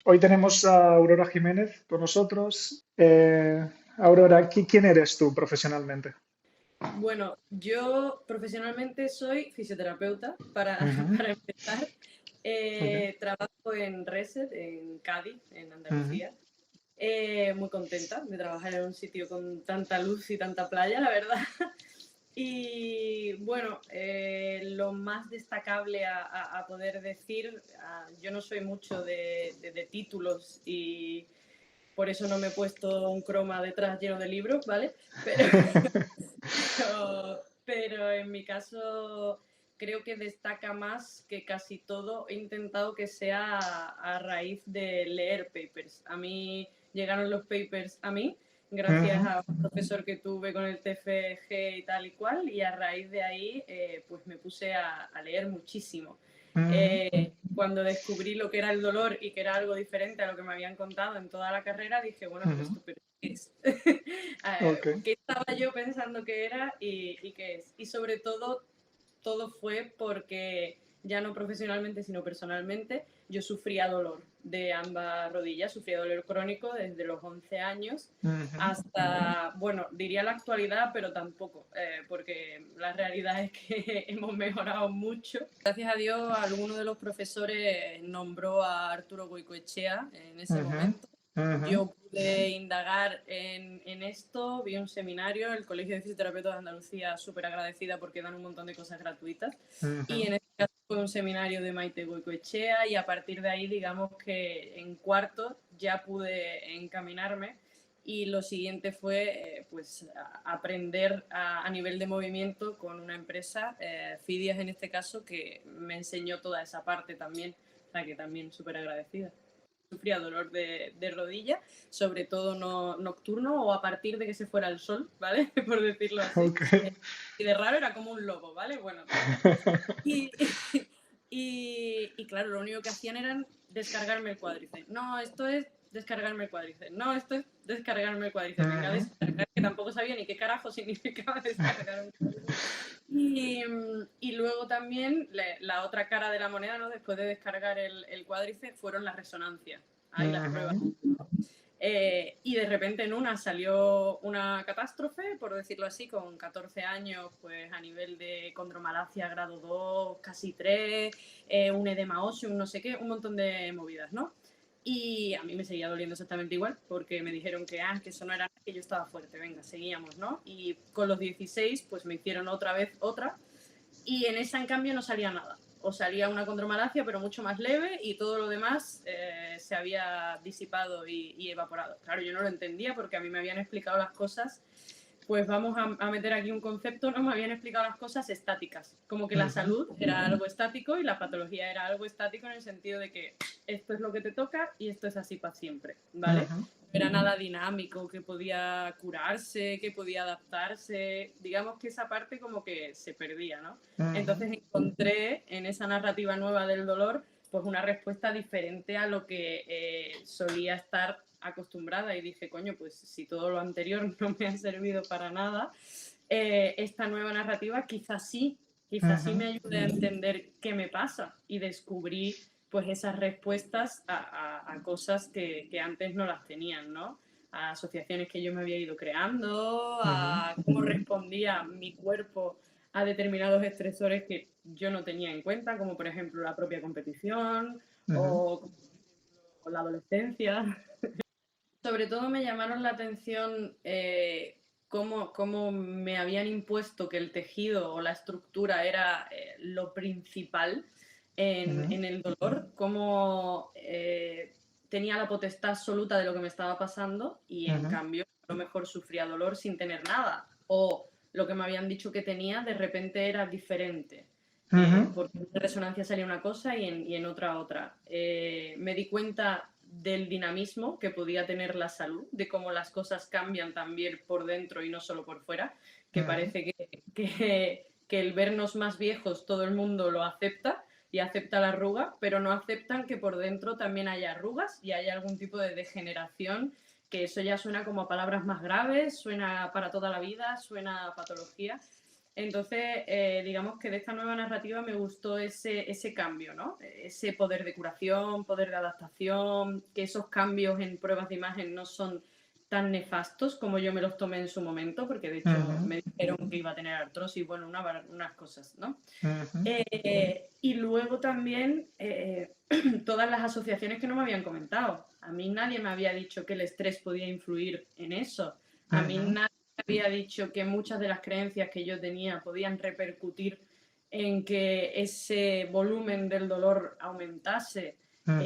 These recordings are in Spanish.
Hoy tenemos a Aurora Jiménez con nosotros. Aurora, ¿quién eres tú profesionalmente? Bueno, yo profesionalmente soy fisioterapeuta para, Ujú, para empezar. ok, Trabajo en Reset, en Cádiz, en ujú, Andalucía. Muy contenta de trabajar en un sitio con tanta luz y tanta playa, la verdad. Y bueno, lo más destacable a poder decir, yo no soy mucho de títulos y por eso no me he puesto un croma detrás lleno de libros, ¿vale? Pero pero en mi caso creo que destaca más que casi todo. He intentado que sea a raíz de leer papers. A mí llegaron los papers a mí gracias ujú, a un profesor que tuve con el TFG y tal y cual, y a raíz de ahí pues me puse a leer muchísimo. ujú, Cuando descubrí lo que era el dolor y que era algo diferente a lo que me habían contado en toda la carrera, dije, bueno, pero ujú, esto, ¿pero qué es? ok, ¿Qué estaba yo pensando que era y qué es? Y sobre todo, todo fue porque ya no profesionalmente, sino personalmente, yo sufría dolor de ambas rodillas, sufría dolor crónico desde los 11 años ujú, hasta, bueno, diría la actualidad, pero tampoco, porque la realidad es que hemos mejorado mucho. Gracias a Dios, alguno de los profesores nombró a Arturo Goicoechea en ese ujú, momento. ujú, Yo pude indagar en esto, vi un seminario, el Colegio de Fisioterapeutas de Andalucía, súper agradecida porque dan un montón de cosas gratuitas. ujú, Y en este caso fue un seminario de Maite Goicoechea y a partir de ahí, digamos que en cuarto ya pude encaminarme y lo siguiente fue pues aprender a nivel de movimiento con una empresa, Fidias en este caso, que me enseñó toda esa parte también, o sea que también súper agradecida. Sufría dolor de rodilla, sobre todo no, nocturno o a partir de que se fuera el sol, ¿vale? Por decirlo así. ok. Y de raro era como un lobo, ¿vale? Bueno, total. Y, y claro, lo único que hacían era descargarme el cuádriceps. No, esto es descargarme el cuádriceps. No, esto es descargarme el cuádriceps. Venga, Ujú, descargar, que tampoco sabía ni qué carajo significaba descargar un cuádriceps. Y luego también la otra cara de la moneda, ¿no? Después de descargar el cuádriceps, fueron las resonancias. Ahí las pruebas. ujú, Y de repente en una salió una catástrofe, por decirlo así, con 14 años, pues a nivel de condromalacia grado 2 casi 3 un edema óseo, un no sé qué, un montón de movidas, ¿no? Y a mí me seguía doliendo exactamente igual, porque me dijeron que eso no era, que yo estaba fuerte, venga, seguíamos, ¿no? Y con los 16, pues me hicieron otra vez otra, y en esa, en cambio, no salía nada. O salía una condromalacia, pero mucho más leve, y todo lo demás se había disipado y evaporado. Claro, yo no lo entendía porque a mí me habían explicado las cosas, pues vamos a meter aquí un concepto, no me habían explicado las cosas estáticas, como que la ujú, salud era algo estático y la patología era algo estático en el sentido de que esto es lo que te toca y esto es así para siempre, ¿vale? ujú, No era nada dinámico, que podía curarse, que podía adaptarse, digamos que esa parte como que se perdía, ¿no? ujú, Entonces encontré en esa narrativa nueva del dolor pues una respuesta diferente a lo que solía estar acostumbrada y dije, coño, pues si todo lo anterior no me ha servido para nada, esta nueva narrativa quizás sí ujú, me ayude a entender qué me pasa y descubrí pues esas respuestas a cosas que antes no las tenían, ¿no? A asociaciones que yo me había ido creando, ujú, a cómo respondía mi cuerpo a determinados estresores que yo no tenía en cuenta, como por ejemplo la propia competición ujú, o la adolescencia. Sobre todo me llamaron la atención cómo me habían impuesto que el tejido o la estructura era lo principal ujú, en el dolor, cómo tenía la potestad absoluta de lo que me estaba pasando y en ujú, cambio a lo mejor sufría dolor sin tener nada. O lo que me habían dicho que tenía de repente era diferente. ujú, Porque en resonancia salía una cosa y en otra otra. Me di cuenta del dinamismo que podía tener la salud, de cómo las cosas cambian también por dentro y no solo por fuera, que ujú, parece que el vernos más viejos todo el mundo lo acepta y acepta la arruga, pero no aceptan que por dentro también haya arrugas y haya algún tipo de degeneración, que eso ya suena como a palabras más graves, suena para toda la vida, suena a patología. Entonces, digamos que de esta nueva narrativa me gustó ese cambio, ¿no? Ese poder de curación, poder de adaptación, que esos cambios en pruebas de imagen no son tan nefastos como yo me los tomé en su momento, porque de hecho Ujú, me dijeron que iba a tener artrosis, bueno, unas cosas, ¿no? ujú, Y luego también todas las asociaciones que no me habían comentado. A mí nadie me había dicho que el estrés podía influir en eso. A mí ujú, nadie me había dicho que muchas de las creencias que yo tenía podían repercutir en que ese volumen del dolor aumentase. ujú,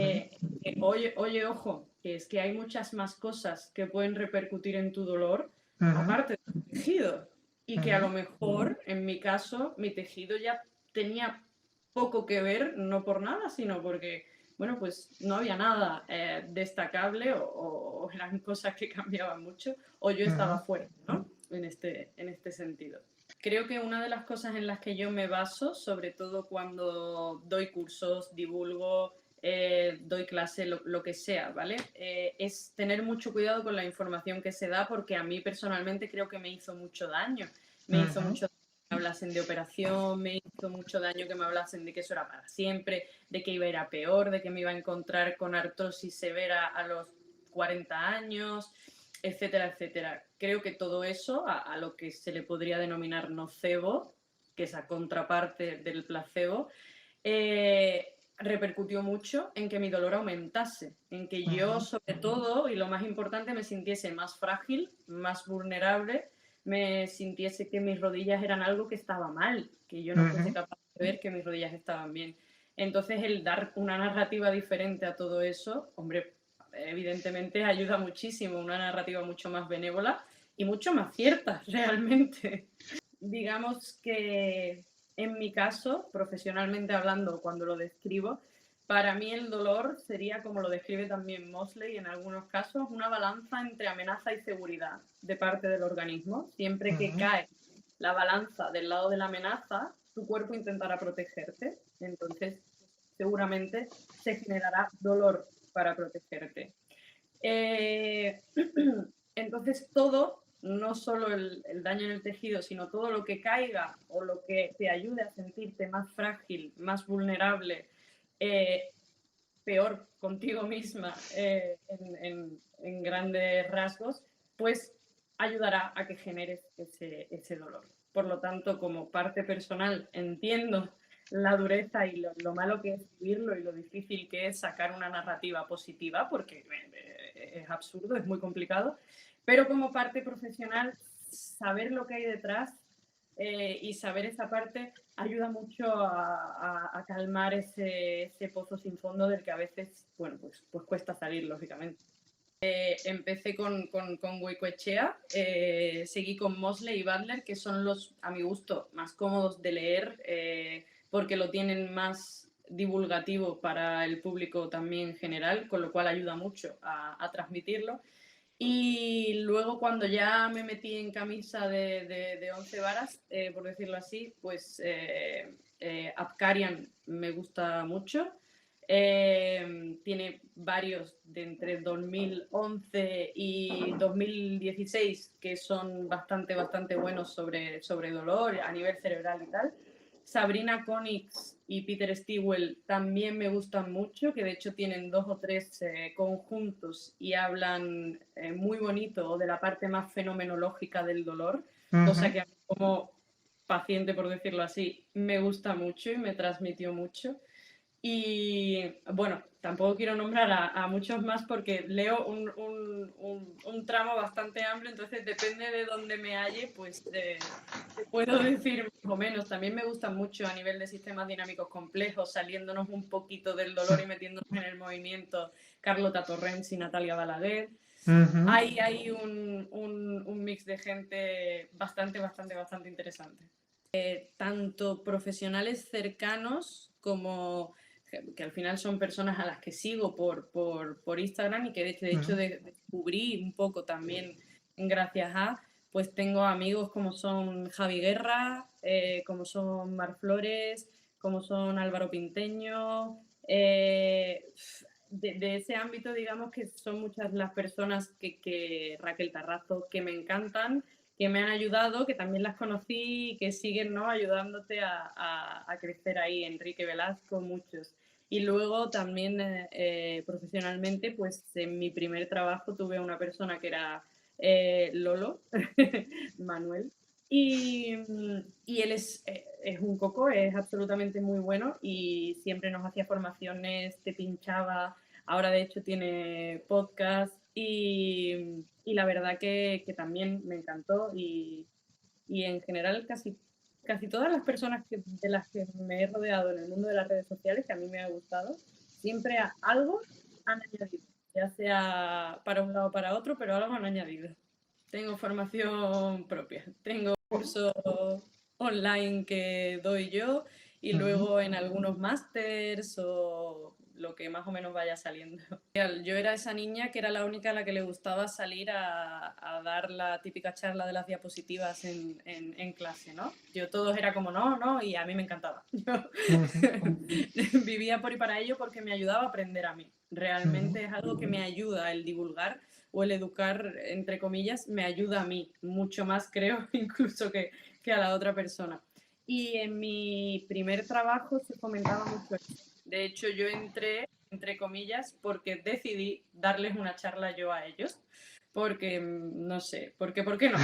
Oye, ojo, que es que hay muchas más cosas que pueden repercutir en tu dolor, ujú, aparte del tejido. Y que a ujú, lo mejor, en mi caso, mi tejido ya tenía poco que ver, no por nada, sino porque, bueno, pues no había nada destacable o eran cosas que cambiaban mucho o yo estaba ujú, fuerte, ¿no? En este sentido. Creo que una de las cosas en las que yo me baso, sobre todo cuando doy cursos, divulgo, doy clase, lo que sea, ¿vale? Es tener mucho cuidado con la información que se da porque a mí personalmente creo que me hizo mucho daño. Me hizo ujú, mucho daño que me hablasen de operación, me hizo mucho daño que me hablasen de que eso era para siempre, de que iba a ir a peor, de que me iba a encontrar con artrosis severa a los 40 años, etcétera, etcétera. Creo que todo eso, a lo que se le podría denominar nocebo, que es la contraparte del placebo, repercutió mucho en que mi dolor aumentase, en que yo, ujú, sobre todo, y lo más importante, me sintiese más frágil, más vulnerable, me sintiese que mis rodillas eran algo que estaba mal, que yo no fuese ujú, capaz de ver que mis rodillas estaban bien. Entonces, el dar una narrativa diferente a todo eso, hombre, evidentemente ayuda muchísimo, una narrativa mucho más benévola y mucho más cierta, realmente. Digamos que en mi caso, profesionalmente hablando, cuando lo describo, para mí el dolor sería, como lo describe también Mosley en algunos casos, una balanza entre amenaza y seguridad de parte del organismo. Siempre que ujú, cae la balanza del lado de la amenaza, tu cuerpo intentará protegerte. Entonces, seguramente se generará dolor para protegerte. Eh, entonces, todo, no solo el daño en el tejido, sino todo lo que caiga o lo que te ayude a sentirte más frágil, más vulnerable, eh, peor contigo misma en grandes rasgos, pues ayudará a que generes ese dolor. Por lo tanto, como parte personal, entiendo la dureza y lo malo que es vivirlo y lo difícil que es sacar una narrativa positiva, porque es absurdo, es muy complicado, pero como parte profesional, saber lo que hay detrás y saber esa parte ayuda mucho a calmar ese pozo sin fondo del que a veces, bueno, pues cuesta salir, lógicamente. Empecé con Goicoechea, seguí con Mosley y Butler, que son los, a mi gusto, más cómodos de leer, porque lo tienen más divulgativo para el público también en general, con lo cual ayuda mucho a transmitirlo. Y luego cuando ya me metí en camisa de 11 varas, por decirlo así, pues Apkarian me gusta mucho. Tiene varios de entre 2011 y 2016 que son bastante buenos sobre dolor a nivel cerebral y tal. Sabrina Konix y Peter Stigwell también me gustan mucho, que de hecho tienen 2 o 3 conjuntos y hablan muy bonito de la parte más fenomenológica del dolor, cosa ujú. que a mí como paciente, por decirlo así, me gusta mucho y me transmitió mucho. Y bueno, tampoco quiero nombrar a muchos más porque leo un tramo bastante amplio, entonces depende de dónde me halle, pues te puedo decir más o menos. También me gustan mucho a nivel de sistemas dinámicos complejos, saliéndonos un poquito del dolor y metiéndonos en el movimiento, Carlota Torrens y Natalia Balaguer. Ujú, Hay un mix de gente bastante interesante. Tanto profesionales cercanos como que al final son personas a las que sigo por Instagram y que de hecho ujú, descubrí un poco también gracias a, pues tengo amigos como son Javi Guerra, como son Mar Flores, como son Álvaro Pinteño, de ese ámbito digamos que son muchas las personas que Raquel Tarrazo, que me encantan, que me han ayudado, que también las conocí y que siguen, ¿no?, ayudándote a crecer ahí, Enrique Velasco, muchos. Y luego también profesionalmente, pues en mi primer trabajo tuve una persona que era Lolo, Manuel, y él es un coco, es absolutamente muy bueno y siempre nos hacía formaciones, te pinchaba, ahora de hecho tiene podcast y la verdad que también me encantó y en general casi todas las personas de las que me he rodeado en el mundo de las redes sociales, que a mí me ha gustado, siempre algo han añadido, ya sea para un lado o para otro, pero algo han añadido. Tengo formación propia, tengo cursos online que doy yo y luego en algunos másters o lo que más o menos vaya saliendo. Yo era esa niña que era la única a la que le gustaba salir a dar la típica charla de las diapositivas en clase, ¿no? Todos era como, no, no, y a mí me encantaba. Yo vivía por y para ello porque me ayudaba a aprender a mí. Realmente es algo que me ayuda el divulgar o el educar, entre comillas, me ayuda a mí, mucho más creo incluso que a la otra persona. Y en mi primer trabajo se fomentaba mucho eso. De hecho, yo entré, entre comillas, porque decidí darles una charla yo a ellos. Porque, no sé, ¿por qué no?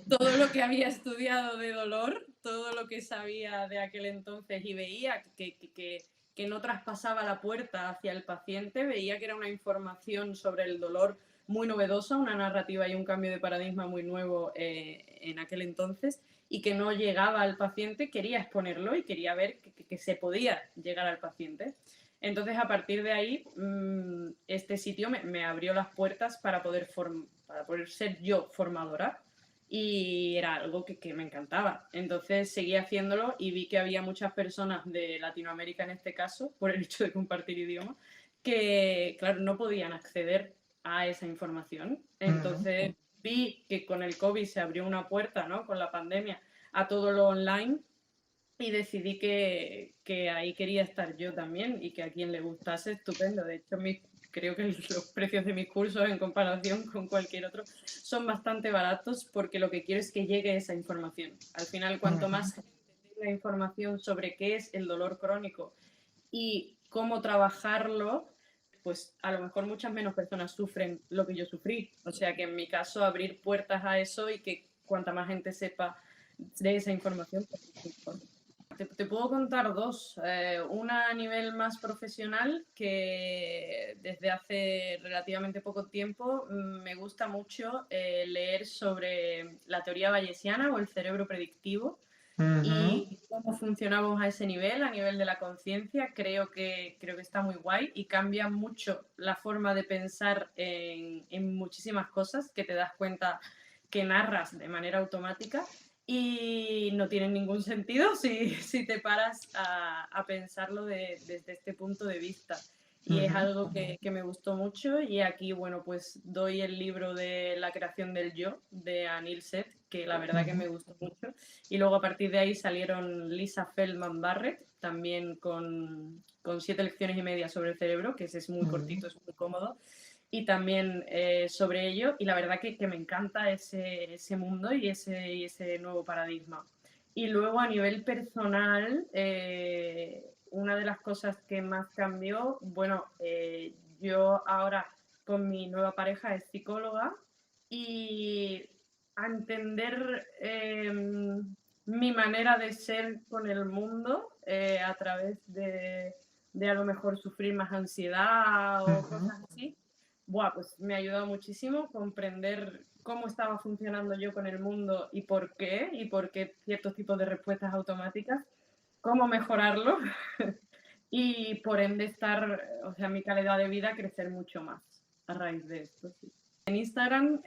Todo lo que había estudiado de dolor, todo lo que sabía de aquel entonces y veía que no traspasaba la puerta hacia el paciente, veía que era una información sobre el dolor muy novedosa, una narrativa y un cambio de paradigma muy nuevo en aquel entonces y que no llegaba al paciente, quería exponerlo y quería ver que se podía llegar al paciente. Entonces, a partir de ahí, este sitio me abrió las puertas para poder ser yo formadora y era algo que me encantaba. Entonces seguí haciéndolo y vi que había muchas personas de Latinoamérica en este caso, por el hecho de compartir idioma, que, claro, no podían acceder a esa información. Entonces vi que con el COVID se abrió una puerta, ¿no?, con la pandemia, a todo lo online y decidí que ahí quería estar yo también y que a quien le gustase, estupendo. De hecho, creo que los precios de mis cursos en comparación con cualquier otro son bastante baratos porque lo que quiero es que llegue esa información. Al final, cuanto más gente tenga información sobre qué es el dolor crónico y cómo trabajarlo, pues a lo mejor muchas menos personas sufren lo que yo sufrí. O sea que en mi caso abrir puertas a eso y que cuanta más gente sepa de esa información, pues mejor. Te puedo contar dos. Una a nivel más profesional, que desde hace relativamente poco tiempo me gusta mucho leer sobre la teoría bayesiana o el cerebro predictivo y cómo funcionamos a ese nivel, a nivel de la conciencia. Creo que está muy guay y cambia mucho la forma de pensar en muchísimas cosas que te das cuenta que narras de manera automática y no tienen ningún sentido si te paras a pensarlo desde este punto de vista. Y es algo que me gustó mucho y aquí, bueno, pues doy el libro de La creación del yo, de Anil Seth, que la verdad que me gustó mucho. Y luego a partir de ahí salieron Lisa Feldman Barrett, también con 7 lecciones y media sobre el cerebro, que ese es muy cortito, es muy cómodo y también sobre ello y la verdad que me encanta ese mundo y ese nuevo paradigma. Y luego a nivel personal, una de las cosas que más cambió, bueno, yo ahora con mi nueva pareja es psicóloga y a entender mi manera de ser con el mundo a través de a lo mejor sufrir más ansiedad o cosas así, pues me ha ayudado muchísimo comprender cómo estaba funcionando yo con el mundo y por qué ciertos tipos de respuestas automáticas, cómo mejorarlo y por ende mi calidad de vida crecer mucho más a raíz de esto. Sí. En Instagram,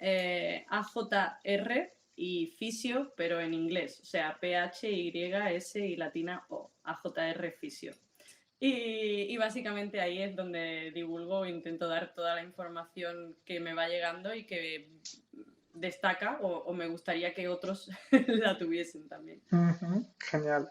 AJR y Fisio, pero en inglés, o sea, PHYS y latina O, AJR Fisio. Y básicamente ahí es donde divulgo, intento dar toda la información que me va llegando y que destaca o me gustaría que otros la tuviesen también. Genial.